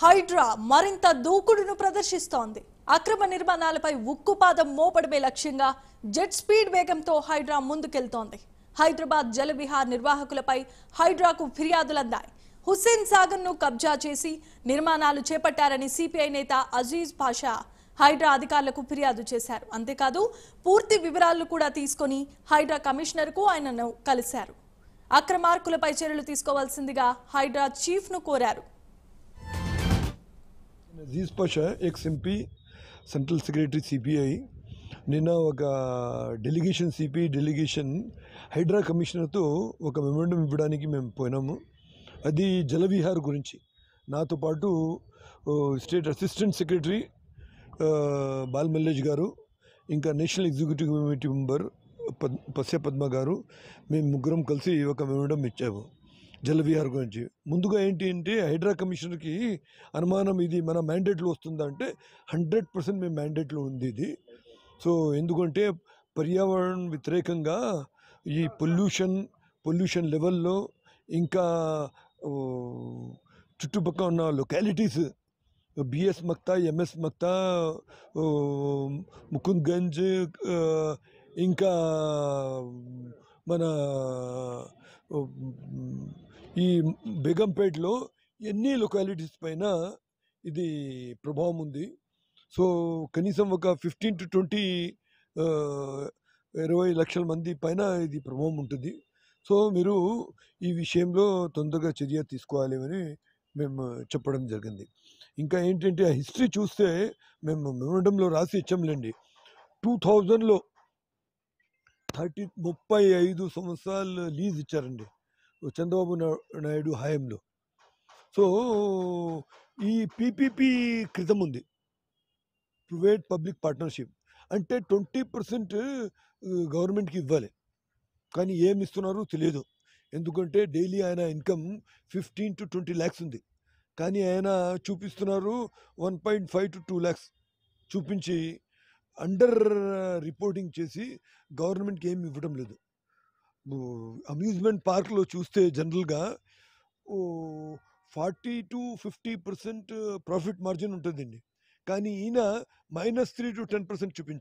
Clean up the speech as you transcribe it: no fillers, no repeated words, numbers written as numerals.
హైడ్రా మరింత దూకుడును ప్రదర్శిస్తోంది. అక్రమ నిర్మాణాలపై ఉక్కుపాదం మోపడమే లక్ష్యంగా జెట్ స్పీడ్ వేగంతో హైడ్రా ముందుకెళ్తోంది. హైదరాబాద్ జలవిహార్ నిర్వాహకులపై హైడ్రాకు ఫిర్యాదులందాయి. హుస్సేన్ సాగర్ను కబ్జా చేసి నిర్మాణాలు చేపట్టారని సిపిఐ నేత అజీజ్ పాషా హైడ్రా అధికారులకు ఫిర్యాదు చేశారు. అంతేకాదు పూర్తి వివరాలు కూడా తీసుకొని హైడ్రా కమిషనర్కు ఆయనను కలిశారు. అక్రమార్కులపై చర్యలు తీసుకోవాల్సిందిగా హైడ్రా చీఫ్ను కోరారు. Aziz Pasha ex MP central secretary CPI నిన్న ఒక డెలిగేషన్ హైడ్రా కమిషనర్తో ఒక మెమోరాండం ఇవ్వడానికి మేము పోయినాము. అది జలవిహార్ గురించి. నాతో పాటు స్టేట్ అసిస్టెంట్ సెక్రటరీ బాల్మల్లేజ్ గారు, ఇంకా national executive committee member Pasya Padma గారు, మేము ముగ్గురం కలిసి ఒక మెమోరాండం ఇచ్చాము జలవిహార్ గురించి. ముందుగా ఏంటి అంటే హైడ్రా కమిషనర్కి అనుమానం, ఇది మన మ్యాండేట్లో వస్తుందంటే 100% మేము మ్యాండేట్లో ఉంది ఇది. సో ఎందుకంటే పర్యావరణ వ్యతిరేకంగా ఈ పొల్యూషన్ లెవెల్లో, ఇంకా చుట్టుపక్కల ఉన్న localities BS Maktha, MS Maktha, Mukundganj, ఇంకా మన ఈ బేగంపేటలో ఎన్ని లొకాలిటీస్ పైన ఇది ప్రభావం ఉంది. సో కనీసం ఒక 15 to 20 లక్షల మంది పైన ఇది ప్రభావం ఉంటుంది. సో మీరు ఈ విషయంలో తొందరగా చర్య తీసుకోవాలి అని మేము చెప్పడం జరిగింది. ఇంకా ఏంటంటే ఆ హిస్టరీ చూస్తే మేము మెమోరాండంలో రాసి ఇచ్చాంలేండి. 2000లో 35 సంవత్సరాలు లీజ్ ఇచ్చారండి చంద్రబాబు నాయుడు హయాంలో. సో ఈ పీపీపీ క్రితం ఉంది, ప్రైవేట్ పబ్లిక్ పార్ట్నర్షిప్, అంటే 20% గవర్నమెంట్కి ఇవ్వాలి. కానీ ఏమి ఇస్తున్నారో తెలియదు. ఎందుకంటే డైలీ ఆయన ఇన్కమ్ 15 to 20 lakhs ఉంది. కానీ ఆయన చూపిస్తున్నారు 1.5 to 2 lakhs చూపించి అండర్ రిపోర్టింగ్ చేసి గవర్నమెంట్కి ఏమి ఇవ్వడం లేదు. అమ్యూజ్మెంట్ పార్క్లో చూస్తే జనరల్గా 40 to 50% ప్రాఫిట్ మార్జిన్ ఉంటుందండి. కానీ ఈయన -3 to 10% చూపించారు.